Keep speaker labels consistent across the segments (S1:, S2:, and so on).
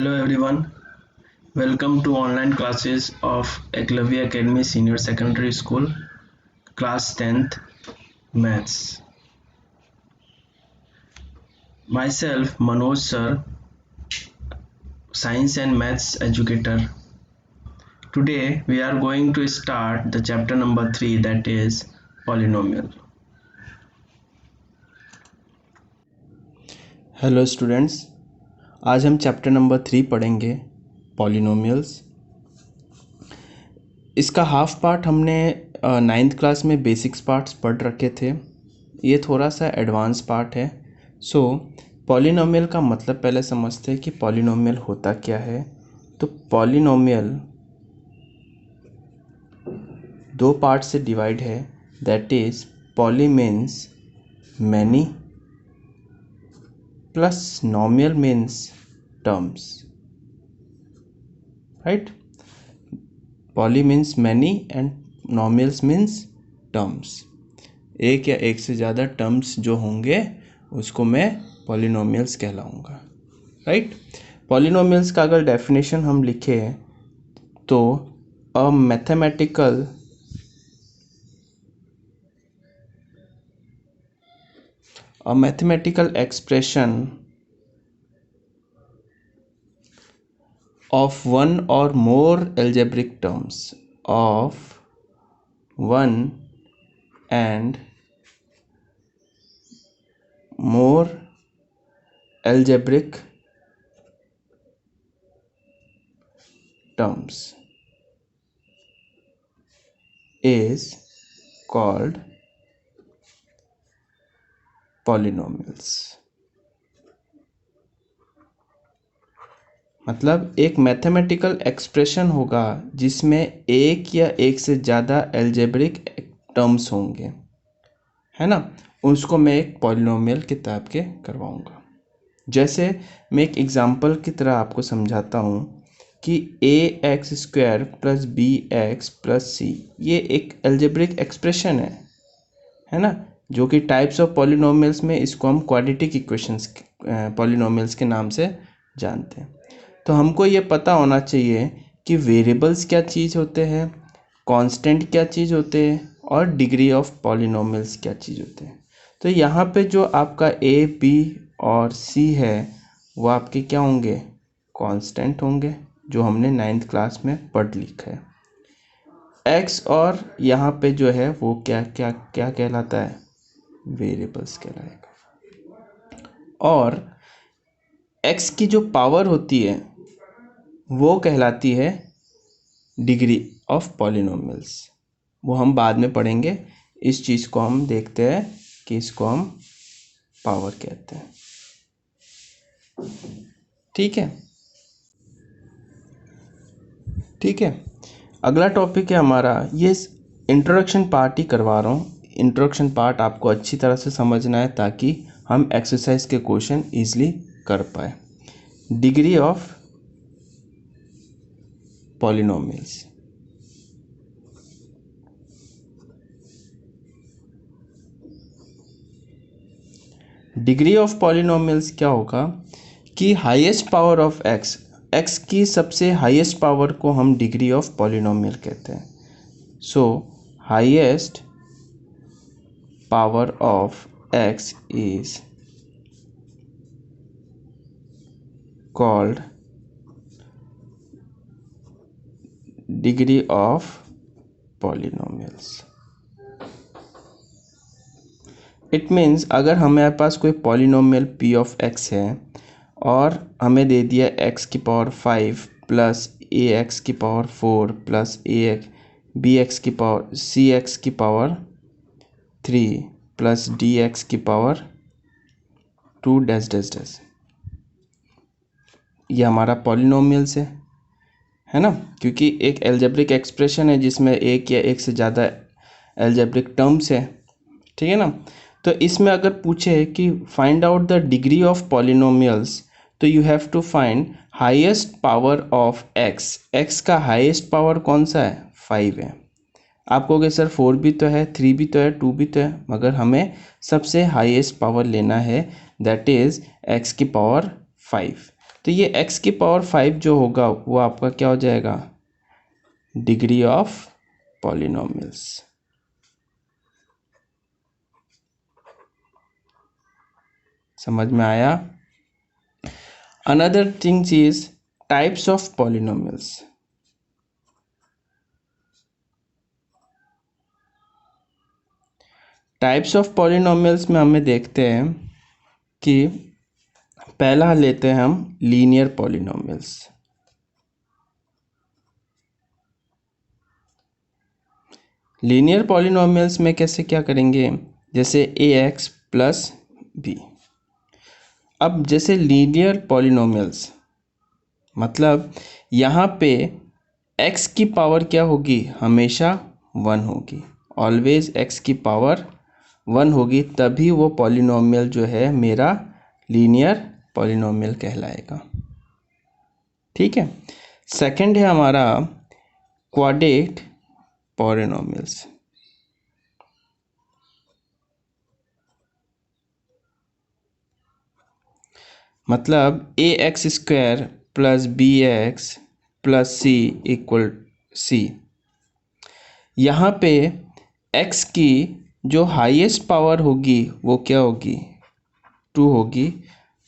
S1: Hello everyone, welcome to online classes of Eklavya Academy Senior Secondary School, class 10th Maths. Myself Manoj sir, Science and Maths educator. Today we are going to start the chapter number 3, that is polynomial.
S2: Hello students, आज हम chapter number 3 पढ़ेंगे polynomials. इसका half part हमने 9th class में basics parts पढ़ रखे थे। ये थोड़ा सा एडवांस पार्ट है। सो पॉलिनोमियल का मतलब पहले समझते हैं कि पॉलिनोमियल होता क्या है। तो पॉलिनोमियल दो पार्ट से डिवाइड है, that is poly means many plus nomial means terms, right? Poly means many and nomials means terms. एक या एक से ज़्यादा टर्म्स जो होंगे उसको मैं पॉलिनोमियल्स कहलाऊंगा, राइट? पॉलिनोमियल्स का अगर डेफिनेशन हम लिखे तो अ mathematical expression of one or more algebraic terms of one and more algebraic terms is called polynomials. मतलब एक मैथमेटिकल एक्सप्रेशन होगा जिसमें एक या एक से ज़्यादा एल्जेब्रिक टर्म्स होंगे, है ना, उसको मैं एक पॉलिनोमियल किताब के करवाऊंगा। जैसे मैं एक एग्जांपल की तरह आपको समझाता हूँ कि ax² plus bx plus c ये एक एल्जेब्रिक एक्सप्रेशन है ना, जो कि टाइप्स ऑफ पॉलिनोमियल्स में इसको हम क्वाड्रेटिक इक्वेशंस पॉलिनोमियल्स के नाम से जानते हैं। तो हमको ये पता होना चाहिए कि वेरिएबल्स क्या चीज़ होते हैं, कांस्टेंट क्या चीज़ होते हैं और डिग्री ऑफ पॉलिनोमियल्स क्या चीज़ होते हैं। तो यहाँ पे जो आपका a, b और c है वो आपके क्या होंगे, कांस्टेंट होंगे, जो हमने 9th क्लास में पढ़ लिखा है। x और यहाँ पे जो है वो क्या क्या क्या कहलाता है, वेरिएबल्स कहलाएगा। और x की जो पावर होती है वो कहलाती है डिग्री ऑफ पॉलिनोमियल्स। वो हम बाद में पढ़ेंगे। इस चीज़ को हम देखते हैं कि इसको हम पावर कहते हैं, ठीक है। ठीक है, अगला टॉपिक है हमारा, ये इंट्रोडक्शन पार्ट ही करवा रहा हूँ। इंट्रोडक्शन पार्ट आपको अच्छी तरह से समझना है ताकि हम एक्सरसाइज के क्वेश्चन ईजिली कर पाए। Degree of polynomials. Degree of polynomials क्या होगा कि हाईएस्ट पावर ऑफ एक्स की सबसे हाईएस्ट पावर को हम डिग्री ऑफ पॉलिनोमियल कहते हैं। सो highest power of x is called degree of polynomials. It means अगर हमारे पास कोई पॉलिनोमियल p ऑफ x है और हमें दे दिया x की पावर 5 प्लस ax की पावर 4 प्लस bx की पावर cx की पावर 3 प्लस dx की पावर 2 डैश डैश डैश, ये हमारा पॉलिनोमियल्स है ना, क्योंकि एक एल्जेब्रिक एक्सप्रेशन है जिसमें एक या एक से ज़्यादा एल्जेब्रिक टर्म्स है, ठीक है ना। तो इसमें अगर पूछे कि find out the degree of polynomials, तो you have to find highest power of x का हाईएस्ट पावर कौन सा है, 5 है। आप कहोगे सर 4 भी तो है, 3 भी तो है, 2 भी तो है, मगर हमें सबसे हाईएस्ट पावर लेना है, दैट इज एक्स की पावर 5। तो ये x की पावर 5 जो होगा वो आपका क्या हो जाएगा, डिग्री ऑफ पॉलिनोमियल्स। समझ में आया? Another things is types of polynomials. Types of polynomials में हमें देखते हैं कि पहला लेते हैं हम लीनियर पॉलिनोमियल्स। लीनियर पॉलिनोमियल्स में कैसे क्या करेंगे, जैसे ax प्लस b। अब जैसे लीनियर पॉलिनोमियल्स मतलब यहाँ पे x की पावर क्या होगी, हमेशा 1 होगी, ऑलवेज x की पावर 1 होगी, तभी वो पॉलिनोमियल जो है मेरा लीनियर पॉलिनोमियल कहलाएगा। ठीक है। सेकंड है हमारा क्वाड्रेटिक पॉलिनोमियल्स। मतलब ax square plus bx plus c equal c। यहाँ पे x की जो हाईएस्ट पावर होगी वो क्या होगी, 2 होगी,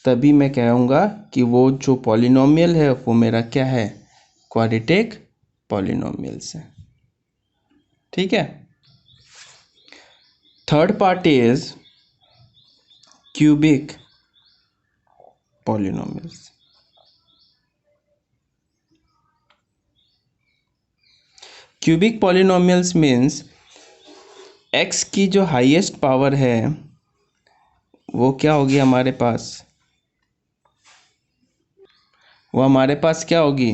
S2: तभी मैं कहूँगा कि वो जो पॉलिनोमियल है वो मेरा क्या है, क्वाड्रेटिक पॉलिनोमियल्स है। ठीक है। Third part is cubic polynomials. Cubic polynomials means x की जो हाईएस्ट पावर है वो क्या होगी हमारे पास, वो हमारे पास क्या होगी,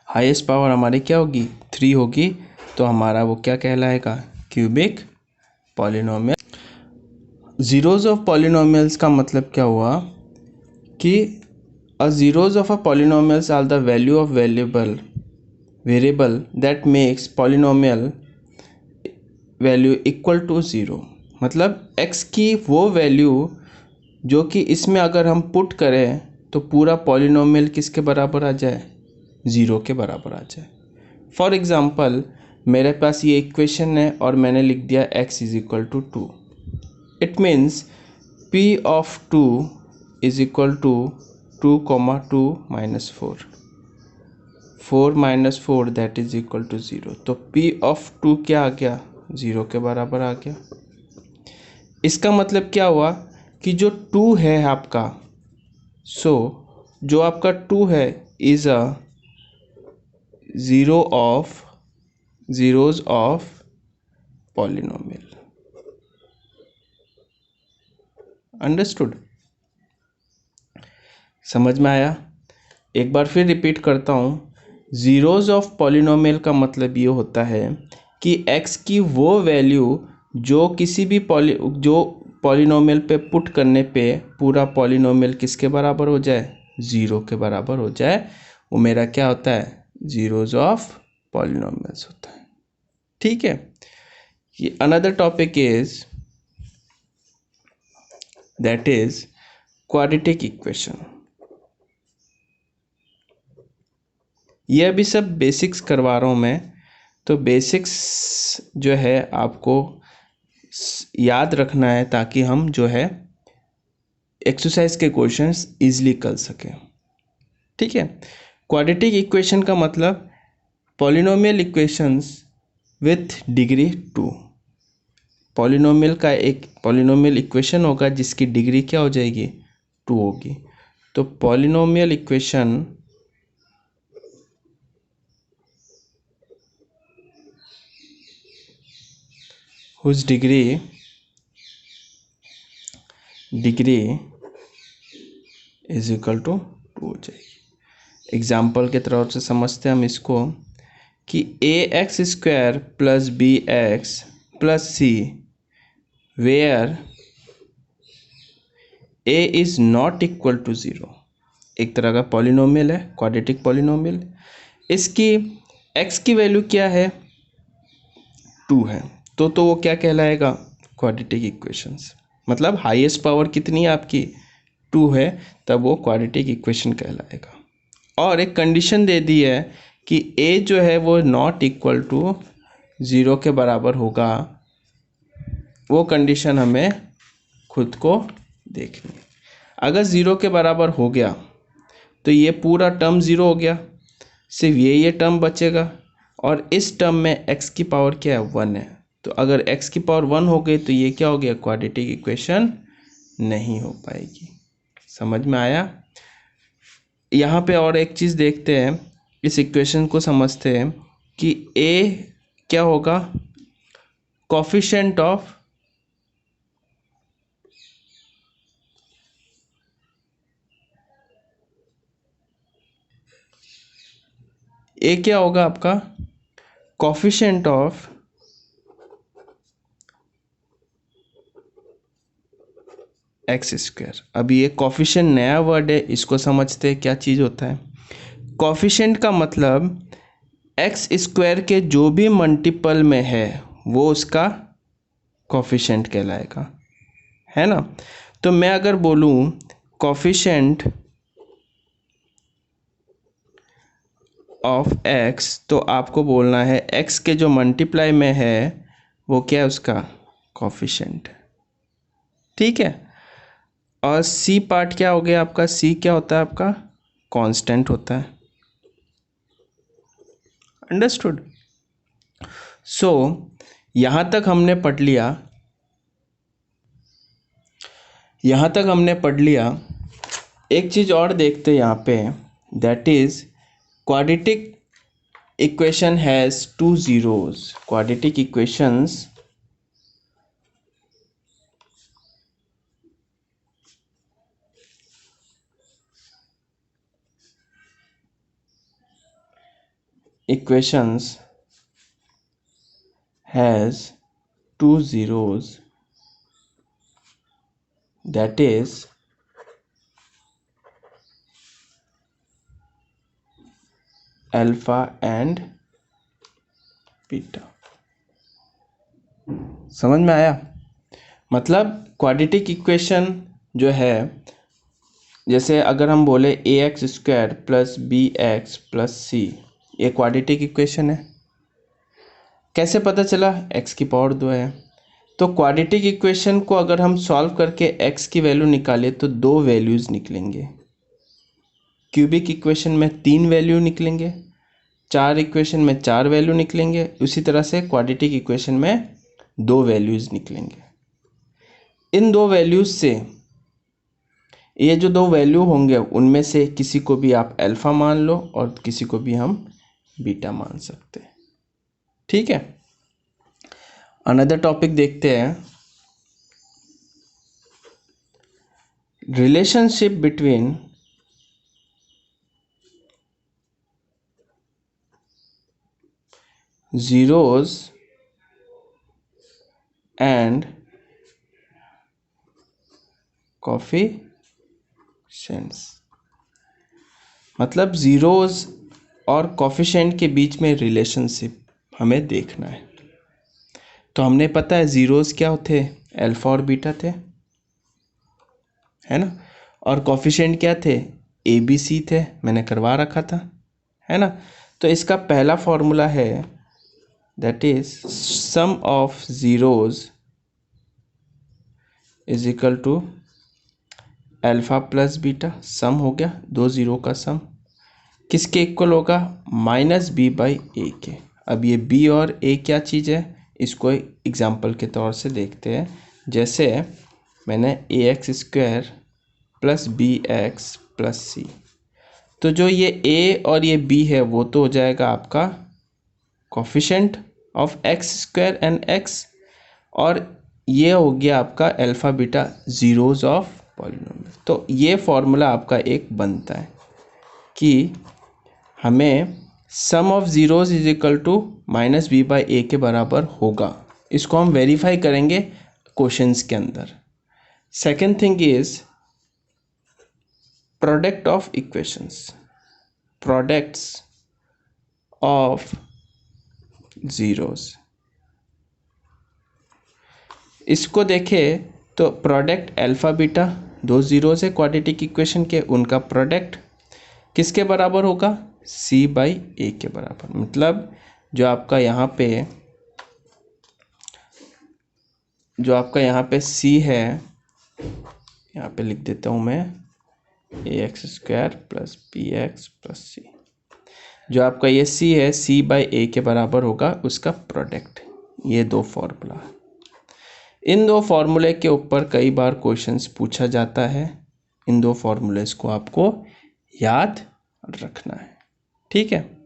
S2: हाईएस्ट पावर हमारी क्या होगी, 3 होगी, तो हमारा वो क्या कहलाएगा, cubic polynomial. Zeros of polynomials का मतलब क्या हुआ कि zeros of a polynomials are the value of variable that makes polynomial value equal to 0। मतलब x की वो वैल्यू जो कि इसमें अगर हम पुट करें तो पूरा पॉलिनोमियल किसके बराबर आ जाए, 0 के बराबर आ जाए। फॉर एग्ज़ाम्पल मेरे पास ये इक्वेशन है और मैंने लिख दिया x is equal to 2। It means p of 2 is equal to 2, 2 minus 4, 4 minus 4 that is equal to 0। तो p ऑफ 2 क्या आ गया, 0 के बराबर आ गया। इसका मतलब क्या हुआ कि जो 2 है आपका, जो आपका 2 है is a zeros of polynomial. Understood? समझ में आया? एक बार फिर रिपीट करता हूँ, जीरोज ऑफ पॉलिनोमियल का मतलब ये होता है कि x की वो वैल्यू जो किसी भी पॉलिनोमियल पे पुट करने पे पूरा पॉलिनोमियल किसके बराबर हो जाए, 0 के बराबर हो जाए, वो मेरा क्या होता है, जीरोज ऑफ पॉलिनोमियल्स होता है। ठीक है। ये another topic is that is quadratic equation. ये अभी सब बेसिक्स करवा रहा हूँ मैं, तो बेसिक्स जो है आपको याद रखना है ताकि हम जो है एक्सरसाइज के क्वेश्चंस इजीली कर सकें। ठीक है। क्वाड्रेटिक इक्वेशन का मतलब polynomial equations with degree 2। Polynomial का एक पॉलिनोमियल इक्वेशन होगा जिसकी डिग्री क्या हो जाएगी, 2 होगी। तो polynomial equation whose degree is equal to 2 हो जाएगी। एग्जाम्पल के तरफ से समझते हैं हम इसको कि ax square plus bx plus c where a is not equal to 0 एक तरह का पॉलिनोमियल है, क्वाड्रेटिक पॉलिनोमियल। इसकी x की वैल्यू क्या है, 2 है, तो वो क्या कहलाएगा, क्वाड्रेटिक इक्वेशंस। मतलब हाईएस्ट पावर कितनी है आपकी, 2 है तब वो क्वाड्रेटिक इक्वेशन कहलाएगा। और एक कंडीशन दे दी है कि a जो है वो नॉट इक्वल टू 0 के बराबर होगा, वो कंडीशन हमें खुद को देखनी है। अगर 0 के बराबर हो गया तो ये पूरा टर्म 0 हो गया, सिर्फ ये टर्म बचेगा और इस टर्म में x की पावर क्या है 1 है। तो अगर x की पावर 1 हो गई तो ये क्या हो गया, क्वाड्रेटिक इक्वेशन नहीं हो पाएगी। समझ में आया? यहाँ पे और एक चीज़ देखते हैं, इस इक्वेशन को समझते हैं कि a क्या होगा, कोफिशिएंट ऑफ a क्या होगा आपका, कोफिशिएंट ऑफ एक्स स्क्वायर। अभी ये कोफिशिएंट नया वर्ड है, इसको समझते हैं क्या चीज़ होता है। कोफिशिएंट का मतलब एक्स स्क्वायर के जो भी मल्टीपल में है वो उसका कोफिशिएंट कहलाएगा, है ना। तो मैं अगर बोलूँ कोफिशिएंट ऑफ एक्स, तो आपको बोलना है एक्स के जो मल्टीप्लाई में है वो क्या है, उसका कोफिशिएंट। ठीक है। और सी पार्ट क्या हो गया आपका, सी क्या होता है आपका, कांस्टेंट होता है। अंडरस्टूड? सो यहाँ तक हमने पढ़ लिया, यहाँ तक हमने पढ़ लिया। एक चीज़ और देखते हैं यहाँ पे, that is quadratic equation has 2 zeros। Quadratic equations has 2 zeros, that is alpha and beta. समझ में आया? मतलब क्वाड्रेटिक इक्वेशन जो है, जैसे अगर हम बोले a x square plus b x plus c, ये क्वाड्रेटिक इक्वेशन है। कैसे पता चला, x की पावर 2 है। तो क्वाड्रेटिक इक्वेशन को अगर हम सॉल्व करके x की वैल्यू निकालें तो 2 वैल्यूज़ निकलेंगे। क्यूबिक इक्वेशन में 3 वैल्यू निकलेंगे, 4 इक्वेशन में 4 वैल्यू निकलेंगे, उसी तरह से क्वाड्रेटिक इक्वेशन में 2 वैल्यूज़ निकलेंगे। इन 2 वैल्यूज़ से, ये जो 2 वैल्यू होंगे उनमें से किसी को भी आप अल्फ़ा मान लो और किसी को भी हम बीटा मान सकते हैं। ठीक है। अनदर टॉपिक देखते हैं, relationship between zeros and coefficients. मतलब जीरोस और कोफिशिएंट के बीच में रिलेशनशिप हमें देखना है। तो हमने पता है जीरोस क्या होते, अल्फा और बीटा थे, है ना। और कोफिशिएंट क्या थे, ए बी सी थे, मैंने करवा रखा था, है ना। तो इसका पहला फॉर्मूला है, that is sum of zeros is equal to alpha plus beta. Sum हो गया 2 जीरो का सम, किसके इक्वल होगा, माइनस बी बाई ए के। अब ये बी और ए क्या चीज़ है, इसको एग्जाम्पल के तौर से देखते हैं। जैसे मैंने a x square plus b x plus c, तो जो ये ए और ये बी है वो तो हो जाएगा आपका coefficient of x square and x, और ये हो गया आपका alpha beta zeros of polynomial. तो ये फॉर्मूला आपका एक बनता है कि हमें sum of zeros is equal to minus b by a के बराबर होगा। इसको हम वेरीफाई करेंगे क्वेश्चंस के अंदर। Second thing is product of equations, products of zeros. इसको देखें तो प्रोडक्ट अल्फा बीटा दो जीरोस है क्वाड्रेटिक इक्वेशन के, उनका प्रोडक्ट किसके बराबर होगा, c बाई ए के बराबर। मतलब जो आपका यहाँ पे c है, यहाँ पे लिख देता हूँ मैं ax² plus bx plus c। जो आपका ये c है, c बाई ए के बराबर होगा उसका प्रोडक्ट। ये दो फॉर्मूला, इन दो फॉर्मूले के ऊपर कई बार क्वेश्चंस पूछा जाता है। इन दो फॉर्मूलेस को आपको याद रखना है, ठीक है।